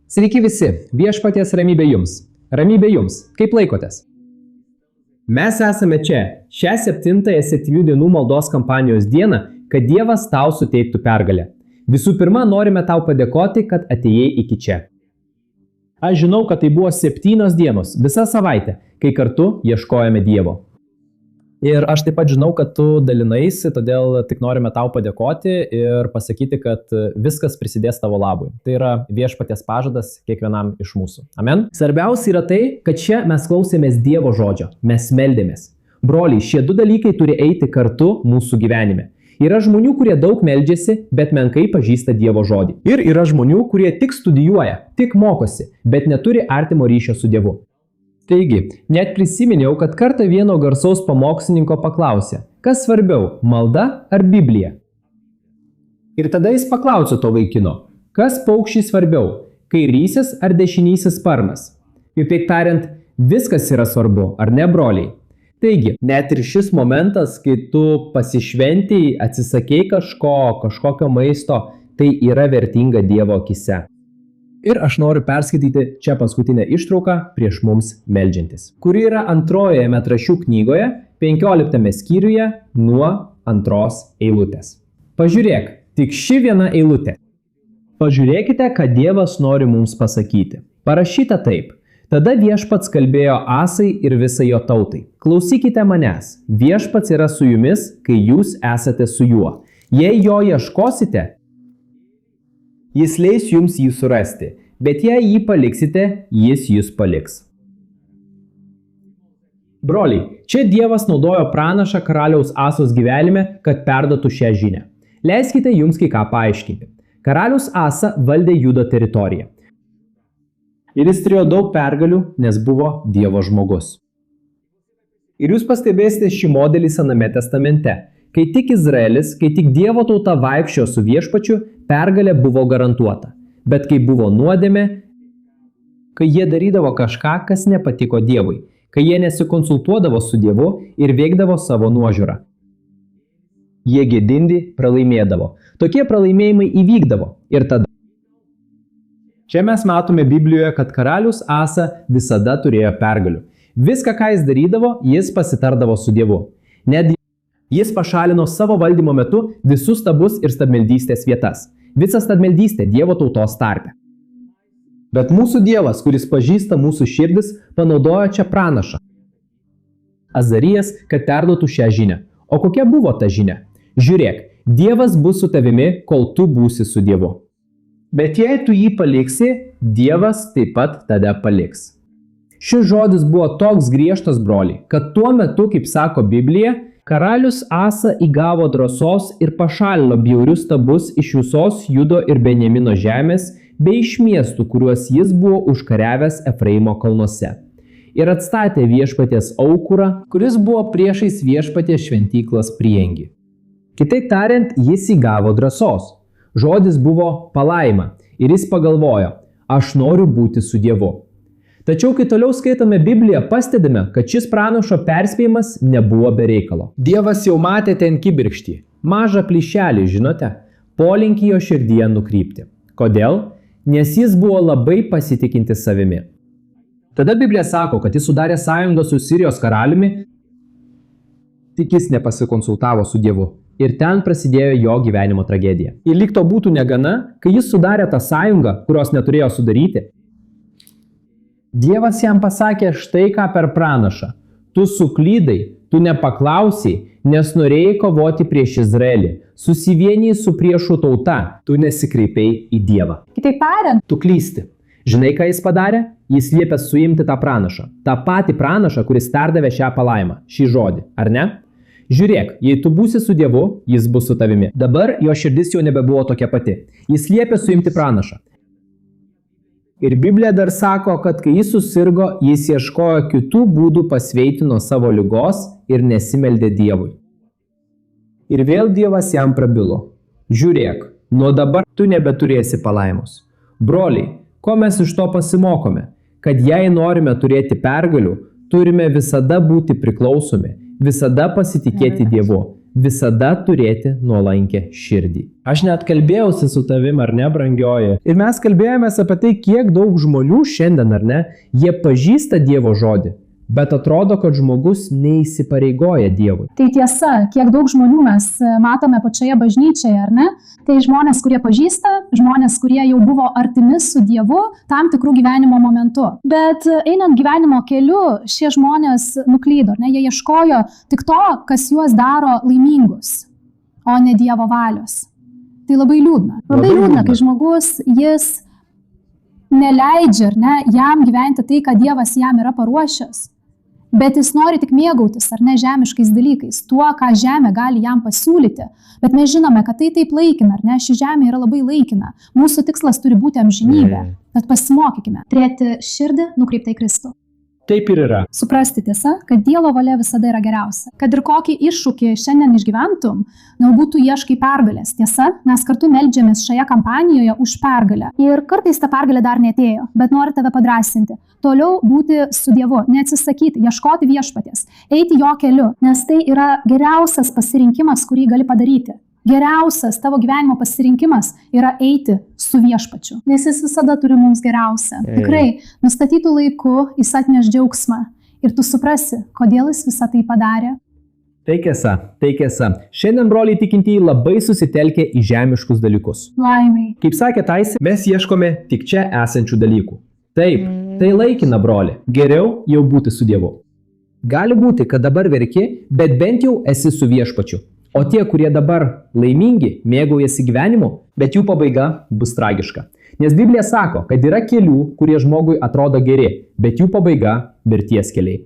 Sveiki visi, viešpaties ramybė jums. Ramybė jums, kaip laikotės? Mes esame čia, šią 7-ąją 7 dienų maldos kampanijos dieną, kad Dievas tau suteiktų pergalę. Visų pirma, norime tau padėkoti, kad atėjai iki čia. Aš žinau, kad tai buvo 7 dienos, visa savaitė, kai kartu ieškojame Dievo. Ir aš taip pat žinau, kad tu dalinaisi, todėl tik norime tau padėkoti ir pasakyti, kad viskas prisidės tavo labui. Tai yra viešpaties pažadas kiekvienam iš mūsų. Amen. Svarbiausia yra tai, kad čia mes klausėmės Dievo žodžio, mes meldėmės. Broliai, šie du dalykai turi eiti kartu mūsų gyvenime. Yra žmonių, kurie daug meldžiasi, bet menkai pažįsta Dievo žodį. Ir yra žmonių, kurie tik studijuoja, tik mokosi, bet neturi artimo ryšio su Dievu. Taigi, net prisiminiau, kad kartą vieno garsaus pamokslininko paklausė, kas svarbiau, malda ar Biblija? Ir tada jis paklausė to vaikino, kas paukščiai svarbiau, kairysis ar dešinysis sparnas? Kitaip tariant, viskas yra svarbu, ar ne, broliai? Taigi, net ir šis momentas, kai tu pasišventėjai, atsisakei kažkokio maisto, tai yra vertinga Dievo akyse. Ir aš noriu perskaityti čia paskutinę ištrauką prieš mums meldžiantis, kuri yra antrojoje Metraščių knygoje, 15 skyriuje nuo 2 eilutės. Pažiūrėk, tik ši viena eilutė. Pažiūrėkite, ką Dievas nori mums pasakyti. Parašyta taip. Tada viešpats kalbėjo Asai ir visai jo tautai. Klausykite manęs, viešpats yra su jumis, kai jūs esate su juo. Jei jo ieškosite, jis leis jums jį surasti, bet jei jį paliksite, jis jus paliks. Broliai, čia Dievas naudojo pranašą karaliaus Asos gyvenime, kad perduotų šią žinią. Leiskite jums kai ką paaiškinti. Karalius Asa valdė Judo teritoriją. Ir jis turėjo daug pergalių, nes buvo Dievo žmogus. Ir jūs pastebėsite šį modelį Sename testamente. Kai tik Izraelis, kai tik Dievo tauta vaikščiojo su viešpačiu, pergalė buvo garantuota. Bet kai buvo nuodėmė, kai jie darydavo kažką, kas nepatiko Dievui, kai jie nesikonsultuodavo su Dievu ir veikdavo savo nuožiūrą, jie gėdingi pralaimėdavo. Tokie pralaimėjimai įvykdavo ir tada. Čia mes matome Biblijoje, kad karalius Asa visada turėjo pergalių. Viską, ką jis darydavo, jis pasitardavo su Dievu. Net jis pašalino savo valdymo metu visus stabus ir stabmeldystės vietas. Visą stabmeldystę Dievo tautos tarpe. Bet mūsų Dievas, kuris pažįsta mūsų širdis, panaudojo čia pranašą Azarijas, kad perduotų šią žinią. O kokia buvo ta žinia? Žiūrėk, Dievas bus su tavimi, kol tu būsi su Dievu. Bet jei tu jį paliksi, Dievas taip pat tada paliks. Šis žodis buvo toks griežtas, broliai, kad tuo metu, kaip sako Biblija, karalius Asa įgavo drąsos ir pašalino bjaurius stabus iš visos Judo ir Benjamino žemės bei iš miestų, kuriuos jis buvo užkariavęs Efraimo kalnuose. Ir atstatė viešpaties aukurą, kuris buvo priešais viešpaties šventyklos priengį. Kitaip tariant, jis įgavo drąsos. Žodis buvo palaima ir jis pagalvojo, aš noriu būti su Dievu. Tačiau, kai toliau skaitome Bibliją, pastebime, kad šis pranašo perspėjimas nebuvo be reikalo. Dievas jau matė ten kibirkštį, mažą plyšelį, žinote, polinkį jo širdyje nukrypti. Kodėl? Nes jis buvo labai pasitikintis savimi. Tada Biblija sako, kad jis sudarė sąjungą su Sirijos karaliumi, tik jis nepasikonsultavo su Dievu. Ir ten prasidėjo jo gyvenimo tragedija. Ir lyg to būtų negana, kai jis sudarė tą sąjungą, kurios neturėjo sudaryti, Dievas jam pasakė štai ką per pranašą. Tu suklydai, tu nepaklausiai, nes norėjai kovoti prieš Izraelį. Susivienijai su priešų tauta, tu nesikreipiai į Dievą. Kitaip tariant, tu klysti. Žinai, ką jis padarė? Jis liepė suimti tą pranašą. Ta patį pranašą, kuris perdavė šią palaimą, šį žodį, ar ne? Žiūrėk, jei tu būsi su Dievu, jis bus su tavimi. Dabar jo širdis jau nebebuvo tokia pati. Jis liepė suimti pranašą. Ir Biblija dar sako, kad kai jis susirgo, jis ieškojo kitų būdų pasveikti nuo savo ligos ir nesimeldė Dievui. Ir vėl Dievas jam prabilo. Žiūrėk, nuo dabar tu nebeturėsi palaimos. Broliai, ko mes iš to pasimokome? Kad jei norime turėti pergalių, turime visada būti priklausomi, visada pasitikėti Dievu, visada turėti nuolankę širdį. Aš net kalbėjausi su tavim, ar ne, brangioji. Ir mes kalbėjomės apie tai, kiek daug žmonių šiandien, ar ne, jie pažįsta Dievo žodį. Bet atrodo, kad žmogus neįsipareigoja Dievui. Tai tiesa, kiek daug žmonių mes matome pačioje bažnyčioje, ar ne? Tai žmonės, kurie pažįsta, žmonės, kurie jau buvo artimi su Dievu tam tikrų gyvenimo momentu. Bet einant gyvenimo keliu, šie žmonės nuklydo, ar ne? Jie ieškojo tik to, kas juos daro laimingus, o ne Dievo valios. Tai labai liūdna. Labai liūdna, kai žmogus, jis neleidžia, ar ne, jam gyventi tai, ką Dievas jam yra paruošęs. Bet jis nori tik mėgautis, ar ne, žemiškais dalykais, tuo, ką žemė gali jam pasiūlyti. Bet mes žinome, kad tai taip laikina, ar ne, ši žemė yra labai laikina. Mūsų tikslas turi būti amžinybė. Tad pasimokykime turėti širdį nukreiptą į Kristų. Taip ir yra. Suprasti tiesa, kad Dievo valia visada yra geriausia. Kad ir kokį iššūkį šiandien išgyventum, galbūt tu ieškai pergalės. Tiesa, mes kartu meldžiamės šioje kampanijoje už pergalę. Ir kartais ta pergalė dar neatėjo, bet noriu tave padrasinti. Toliau būti su Dievu, neatsisakyti, ieškoti viešpaties, eiti jo keliu, nes tai yra geriausias pasirinkimas, kurį gali padaryti. Geriausias tavo gyvenimo pasirinkimas yra eiti su viešpačiu, nes jis visada turi mums geriausią. Tikrai, nustatytų laiku jis atneš džiaugsmą ir tu suprasi, kodėl jis visą tai padarė. Tai tiesa. Šiandien, broliai tikintieji, labai susitelkia į žemiškus dalykus. Laimiai. Kaip sakė Taisė, mes ieškome tik čia esančių dalykų. Taip, tai laikina, broli. Geriau jau būti su Dievu. Gali būti, kad dabar verki, bet bent jau esi su viešpačiu. O tie, kurie dabar laimingi, mėgaujasi gyvenimu, bet jų pabaiga bus tragiška. Nes Biblija sako, kad yra kelių, kurie žmogui atrodo geri, bet jų pabaiga mirties keliai.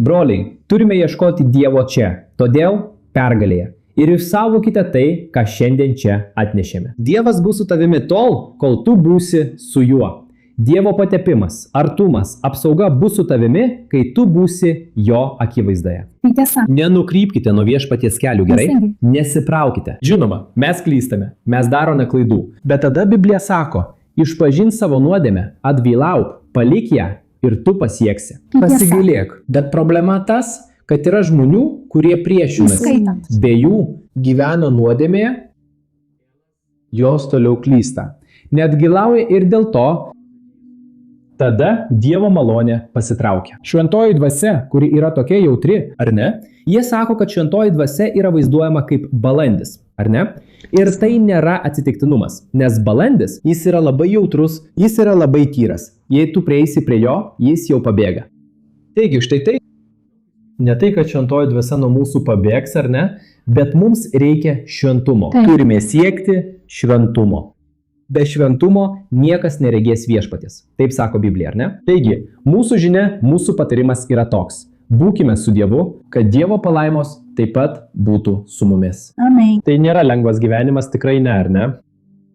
Broliai, turime ieškoti Dievo čia, todėl pergalėje. Ir išsaugokite tai, ką šiandien čia atnešėme. Dievas bus su tavimi tol, kol tu būsi su juo. Dievo patepimas, artumas, apsauga bus su tavimi, kai tu būsi jo akivaizdoje. Tai tiesa. Nenukrypkite nuo viešpaties kelių, gerai? Nesipraukite. Žinoma, mes klystame, mes darome klaidų. Bet tada Biblija sako, išpažink savo nuodėmę, atgailauk, palik ją ir tu pasieksi. Pasigailėk. Bet problema tas, kad yra žmonių, kurie priešinasi. Be jų gyveno nuodėmėje, jos toliau klysta. Neatgailauja ir dėl to, tada Dievo malonė pasitraukia. Šventoji dvasia, kuri yra tokia jautri, ar ne? Jie sako, kad šventoji dvasia yra vaizduojama kaip balandis, ar ne? Ir tai nėra atsitiktinumas, nes balandis, jis yra labai jautrus, jis yra labai tyras. Jei tu prieisi prie jo, jis jau pabėga. Taigi, štai tai. Ne tai, kad šventoji dvasia nuo mūsų pabėgs, ar ne? Bet mums reikia šventumo. Turime siekti šventumo. Be šventumo niekas neregės viešpaties. Taip sako Biblija, ar ne? Taigi, mūsų žinia, mūsų patarimas yra toks. Būkime su Dievu, kad Dievo palaimos taip pat būtų su mumis. Amen. Tai nėra lengvas gyvenimas, tikrai ne, ar ne?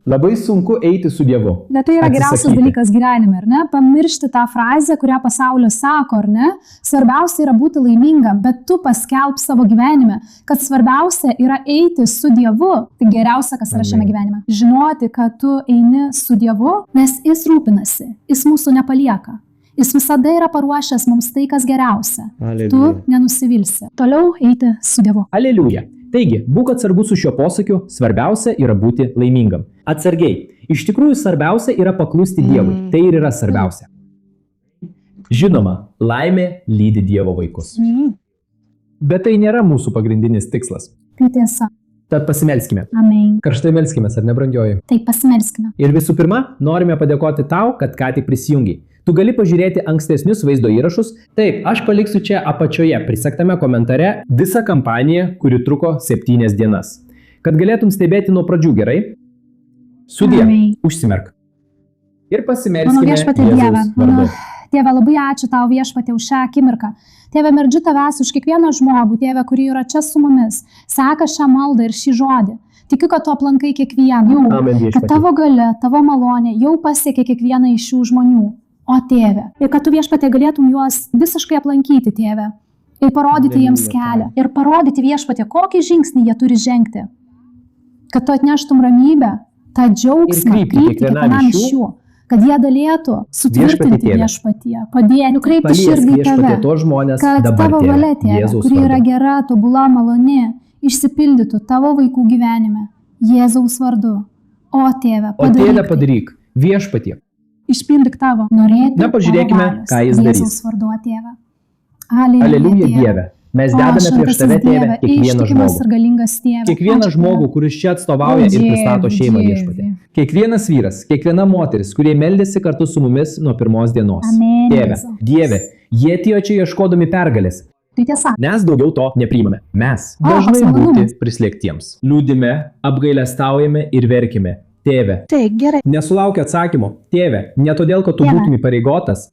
Labai sunku eiti su Dievu. Bet tai yra geriausias dalykas gyvenime, ar ne? Pamiršti tą frazę, kurią pasaulis sako, ar ne? Svarbiausia yra būti laimingam, bet tu paskelb savo gyvenime, kad svarbiausia yra eiti su Dievu. Tai geriausia, kas yra šiame gyvenime. Žinoti, kad tu eini su Dievu, nes jis rūpinasi, jis mūsų nepalieka. Jis visada yra paruošęs mums tai, kas geriausia. Alleluja. Tu nenusivilsi. Toliau eiti su Dievu. Aleliuja. Taigi, būk atsargus su šiuo posakiu, svarbiausia yra būti laimingam. Atsargiai. Iš tikrųjų, svarbiausia yra paklusti Dievui. Tai ir yra svarbiausia. Žinoma, laimė lydi Dievo vaikus. Bet tai nėra mūsų pagrindinis tikslas. Tai tiesa. Tad pasimelskime. Amen. Karštai melskime, ar ne, brangioji? Taip, pasimelskime. Ir visų pirma, norime padėkoti tau, kad ką tik prisijungiai. Tu gali pažiūrėti ankstesnius vaizdo įrašus. Taip, aš paliksiu čia apačioje prisektame komentare visą kampaniją, kuri truko 7 dienas. Kad galėtum stebėti nuo pradžių, gerai? Sudie, užsimerk. Ir pasimelskime Jėzaus vardu. Tėve, labai ačiū tau viešpatie už šią akimirką. Tėve, meldžiu tavęs už kiekvieną žmogų, Tėve, kuri yra čia su mumis, seka šią maldą ir šį žodį. Tikiu, kad tu aplankai kiekvieną. Kad tavo galia, tavo malonė jau pasiekė kiekvieną iš šių žmonių. O Tėve, ir kad tu viešpatie galėtum juos visiškai aplankyti, Tėve, ir parodyti jiems kelią, ir parodyti viešpatie, kokį žingsnį jie turi žengti, kad tu atneštum ramybę, tą džiaugsmą, kryptį kiekvienam iš jų, kad jie galėtų sutvirtinti viešpatie, padėti, nukreipti širdį į tave, kad tavo valia, Tėve, kuri yra gera, tobula, maloni, išsipildytų tavo vaikų gyvenime. Jėzaus vardu. O Tėve, O Tėve padaryk, viešpatie. Išpildyk tavo norėti. Na, pažiūrėkime, ką jis darys. Jėzaus vardu, o Tėve. Aleliuja Dieve. Mes dedame prieš tave, Tėve, kiekvieną žmogų. Kiekvieną žmogų, kuris čia atstovauja ir pristato šeimą viešpatį. Kiekvienas vyras, kiekviena moteris, kurie meldėsi kartu su mumis nuo pirmos dienos. Tėve, Dieve, jie atėjo čia ieškodami pergalės. Tai tiesa. Mes daugiau to nepriimame. Mes dažnai būti prislėgtiems. Liūdime, apgailestaujame ir verkime. Tėve, Taip, gerai. nesulaukia atsakymo. Tėve, ne todėl, kad tu būtum įpareigotas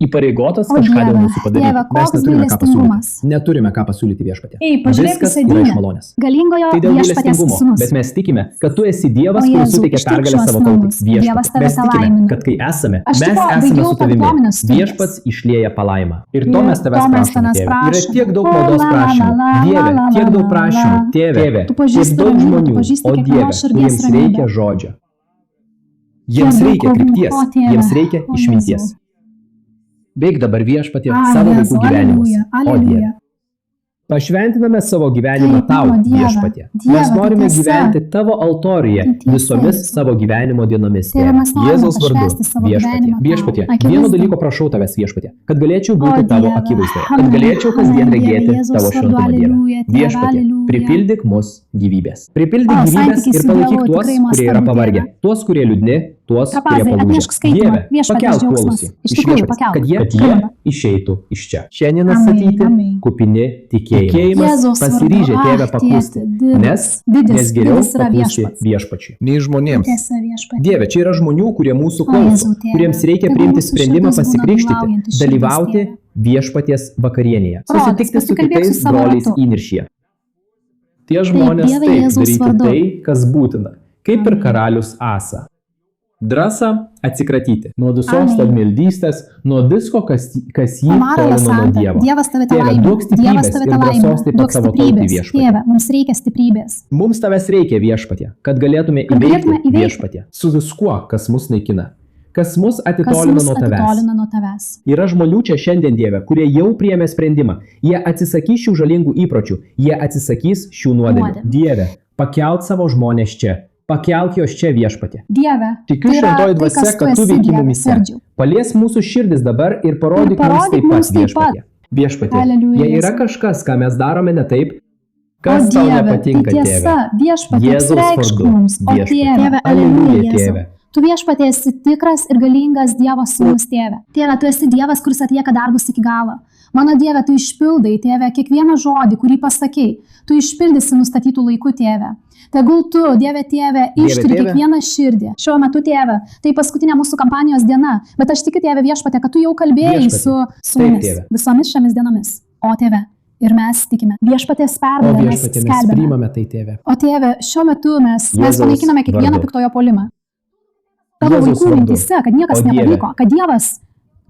kažką dėl mūsų padaryti. Dieve, Mes koks neturime ką gailestingumas. pasiūlyti. Neturime ką pasiūlyti viešpatie. Ei, pažiūrėk Viskas į yra sėdynę. iš malonės. Galingojo Tai dėl viešpaties gailestingumo, sūnus. bet mes tikime, kad tu esi Dievas, O kuris Jėzau, suteikia ištik pergalę šiuos savo tautai. namus. Dievas Viešpatie. tave Mes tikime, palaimina. kad kai esame, Aš mes tipo esame baigiau su tavimi. diplominės studijas. Viešpats išlieja palaimą. Ir to Ir mes tavęs to mes prašome, tavęs Tėve. Yra prašome. tiek daug O, maldos la, la, prašymų. la, Dieve, la, la, tiek daug la, prašymų. la. Tėve, Tu pažįsti tiek daug ramybę, tu žmonių. pažįsti O kiekvienos Dieve, širdies kuriems ramybę. reikia žodžio. Jiems Tiek daug reikia kovų. krypties, O, Tėve. jiems reikia O, išminties. Jėzau. Veik dabar viešpatie A, savo Jėzau, vaikų gyvenimus. Aleliuja, O Dieve. aleliuja. Pašventiname savo gyvenimą Taip, tau, mano Dieve. viešpatie. Dieve, Mes norime tai tiesa. gyventi tavo altorijoje Tai tiesa, visomis Jėzau. savo gyvenimo dienomis. Tėve, Tėve. mes norime Jėzaus vardu, pašvęsti savo viešpatie. gyvenimą tau. Viešpatie, Akivaizdu. vieno dalyko prašau tavęs, viešpatie, kad galėčiau būti O, tavo Dieve. akivaizdoje, kad Amen. galėčiau kasdien Amen, regėti Dieve, Jėzaus tavo vardu, šventumą Dieve. aleliuja, Tėve, Viešpatie, aleliuja. pripildyk mus gyvybės. Pripildyk O, gyvybės santykiai ir su palaikyk Dievu tuos, tikrai kurie yra nuostabu, pavargę, Dieve. tuos, kurie liūdni, tuos, kurie Kapazai, palūžę. atnešk skaitymą. Dieve, Viešpaties pakelk džiaugsmas. puolusį Iš iš tikrųjų, viešpaties, pakelk. kad jie Pakelk. išeitų iš čia. Šiandien Amen, atstatyti amen. kupini tikėjimas, Jėzaus pasiryžę vardu. Tėve Ach, paklusti, Tėti, didis, nes geriau didis yra paklusti viešpats. viešpačiui. Nei žmonėms. Tiesa, viešpatie. Dieve, čia yra žmonių, kurie mūsų O, klauso, Jėzau, Tėve, kuriems reikia tegul priimti mūsų sprendimą širdis būna pasikrikštyti, dalyvaujanti širdis, dalyvauti Tėve. viešpaties vakarienėje, Brolis, susitikti su pasikalbėk kitais su savo broliais ratu. įniršyje. Tie žmonės Dieve, taip Jėzaus daryti vardu. tai, kas būtina, kaip ir karalius Asa. Drąsa atsikratyti nuo visos Amen. stabmeldystės, nuo visko, kas jį Amaroje tolino nuo santa. Dievo. Dievas tave Tėve, laimina. duok stiprybės Dievas tave ir laimina. drąsos taip pat Duok savo tautai, stiprybės. viešpatie. Tėve, mums reikia stiprybės. Mums tavęs reikia viešpatie, kad galėtume Kad galėtume įveikti įveikti. viešpatie su viskuo, kas mus naikina, kas mus Kas atitolina mus nuo tavęs. atitolina nuo tavęs. Yra žmonių čia šiandien, Dieve, kurie jau priėmė sprendimą. Jie atsisakys šių žalingų įpročių, jie atsisakys šių nuodėmių. Nuodėmių. Dieve, pakelk savo žmonės čia, pakelk juos čia viešpatie. Dieve, Tikiu tai yra šventoji tai, dvasia, kas tu kad tu esi, veiki Dieve, mumise. Sardžiau. Palies mūsų širdis dabar ir parodyk mums parodyk taip pat mums taip pat. viešpatie. Viešpatie, Aleliuja, jei yra Jėzau. kažkas, ką mes darome ne taip, O kas tau Dieve, nepatinka, tai tiesa, Tėve. viešpatie, Jėzaus apsireikšk vardu, mums. O viešpatie. Tėve, Aleliuja, aleliuja, Tėve. Jėzau. Tu viešpatie esi tikras ir galingas Dievo sūnus, Tėve. Tėve, tu esi Dievas, kuris atlieka darbus iki galo. Mano Dieve, tu išpildai, Tėve, kiekvieną žodį, kurį pasakei. Tu išpildysi nustatytų laikų, Tėve. Tegul tu, Dieve Tėve, ištiri Tėve. kiekvieną širdį. Šiuo metu, Tėve, tai paskutinė mūsų kampanijos diena, bet aš tikiu, Tėve viešpatie, kad tu jau kalbėjai Viešpatie. su Taip, mumis Tėve. visomis šiomis dienomis. O Tėve, ir mes tikime. Viešpaties O pergalę mes viešpatie, mes skelbiame. priimame tai, Tėve. O Tėve, šiuo metu mes Jėzaus panaikiname kiekvieną vardu. piktojo puolimą. Tavo Jėzaus vaikų vardu. mintyse, kad niekas O Dieve. nepavyko,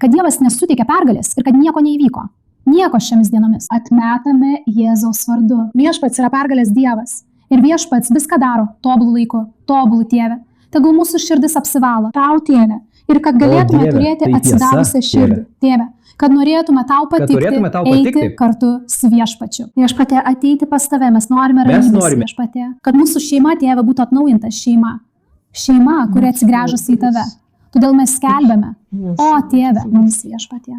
kad Dievas nesuteikė pergalės ir kad nieko neįvyko. Nieko šiomis dienomis. Atmetame Jėzaus vardu. Viešpats yra pergalės Dievas. Ir viešpats viską daro tobulų laiku, tobulų Tėve. Tegul mūsų širdis apsivalo. Tau, Tėve. Ir kad galėtume Dieve, turėti tai tiesa, atsidavusią širdį. Tėve. Kad norėtume tau patikti, norėtume tau eiti patikti. kartu su viešpačiu. Viešpatie, ateiti pas tave, mes norime Mes ramybės, norime. viešpatie. Kad mūsų šeima, Tėve, būtų atnaujinta šeima. Šeima, kuri atsigręžusi į tave. Todėl mes skelbiame. O Tėve, mums viešpatie.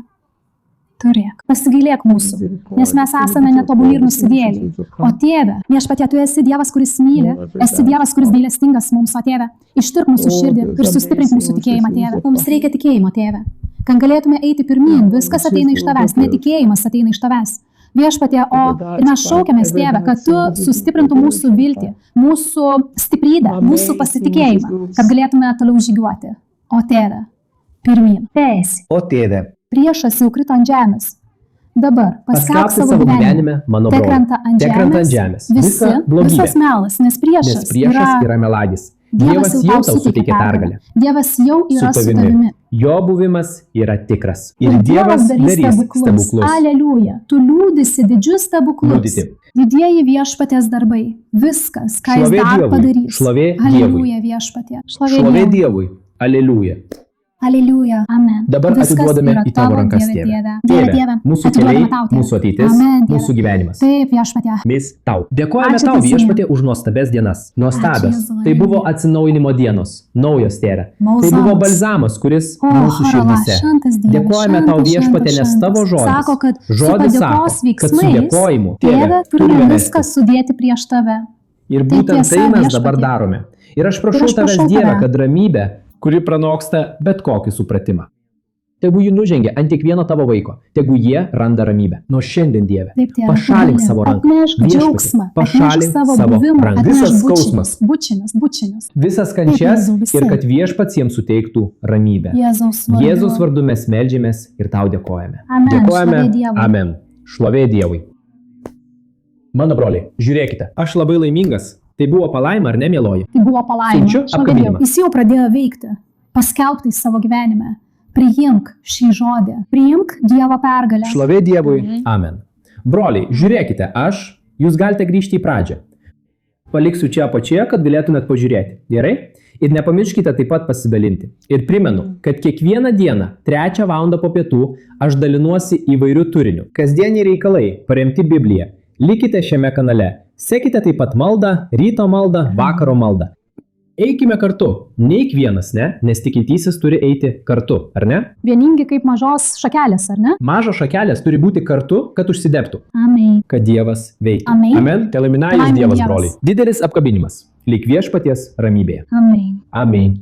Turėk. Pasigailėk mūsų, nes mes esame netobuli ir nusidėliai. O Tėve, viešpatie, tu esi Dievas, kuris myli, esi Dievas, kuris gailestingas mums, o Tėve, ištirk mūsų širdį ir sustiprink mūsų tikėjimą, Tėve. Mums reikia tikėjimo, Tėve. Kad galėtume eiti pirmyn, viskas ateina iš tavęs, netikėjimas ateina iš tavęs. Viešpatie, o ir mes šaukiamės, Tėve, kad tu sustiprintų mūsų viltį, mūsų stiprybę, mūsų pasitikėjimą, kad galėtume toliau žygiuoti. O Tėve, pirmyn. Teisi. O Tėve, Priešas jau krito ant žemės. Dabar paskelbk paskelbk savo gyvenimą. mano Te broliu. krenta ant Te krenta ant žemės. žemės. Visi, Visa blogybė. visas melas, nes priešas yra melagis. Dievas jau tau suteikė pergalę. Dievas jau yra Su su tavimi. tavimi. Jo buvimas yra tikras. Ir Dievas darys stebuklus. Aleliuja. Tu liūdisi didžius stebuklus. Liudyti. Didieji viešpaties darbai. Viskas, ką jis Šlovė dar Dievui. padarys. Šlovė Dievui. Aleliuja viešpatie. Šlovė Dievui. Aleliuja. Aleliuja. Amen. Dabar Viskas atiduodame yra į tavo rankas, Dieve, Tėve. Dieve. Dieve, Mūsų atiduodame keliai, tau, Tėve. mūsų ateitis, Amen, Dieve. mūsų gyvenimas. Taip, viešpatie. Mis tau. Dėkojame Ačiū tau, teisingai. viešpatie, už nuostabes dienas. Nuostabios. Ačiū, Jėzau, Tai buvo Alleluja. atsinaujinimo dienos. Naujos, Tėve. Tai Balzamas. buvo balzamas, kuris O, mūsų širdise. šventas Dieve, Dėkojame tau, šventas, viešpatie, nes šventas, tavo žodis. Sako, kad su Žodis sako, padėkos kad su veiksmais, dėkojimu, Tėve, turime turime viską mesti. sudėti prieš tave. Ir Tai būtent tiesa, tai mes viešpatie. dabar darome. Ir aš prašau Ir aš tavęs, prašau Dieve, tave. kad ramybė, kuri pranoksta bet kokį supratimą. Tegu jų nužengia ant kiekvieno tavo vaiko. Tegu jie randa ramybę. Nuo šiandien, Dieve, Taip, Tėve, pašalink gali. savo ranką. Atnešk Viešpatie, džiaugsmą, pašalink atnešk savo savo buvimą, ranką. atnešk Visas skausmas. bučinius. Visas kančias Jėzau, visi. ir kad viešpats jiems suteiktų ramybę. Jėzaus vardu. Jėzus vardu mes meldžiamės ir tau dėkojame. Amen. Dėkojame. Šlovė Dievui. Amen. Šlovė Dievui. Mano broliai, žiūrėkite, aš labai laimingas. Tai buvo palaima, ar ne, mieloji? Tai buvo palaima. Siunčiu Šlovė apkabinimą. Dievui. Jis jau pradėjo veikti. Paskelbtai savo gyvenime. Priimk šį žodį. Priimk Dievo pergalę. Šlovė Dievui. Amen. Broliai, žiūrėkite, jūs galite grįžti į pradžią. Paliksiu čia apačioje, kad galėtumėt pažiūrėti. Gerai? Ir nepamirškite taip pat pasidalinti. Ir primenu, kad kiekvieną dieną, 3 valandą po pietų, aš dalinuosi įvairių turinių. Kasdieniai reikalai, paremti Bibliją. Likite šiame kanale. Sekite taip pat maldą, ryto maldą, vakaro maldą. Eikime kartu. Neik vienas, ne? Nes tikintysis turi eiti kartu, ar ne? Vieningi kaip mažos šakelės, ar ne? Mažos šakelės turi būti kartu, kad užsidegtų. Amen. Kad Dievas veikia. Amen. Amen. Telaiminajus Palaimin Dievas, Dievas. broliai. Didelis apkabinimas. Lyg viešpaties ramybėje. Amen. Amen.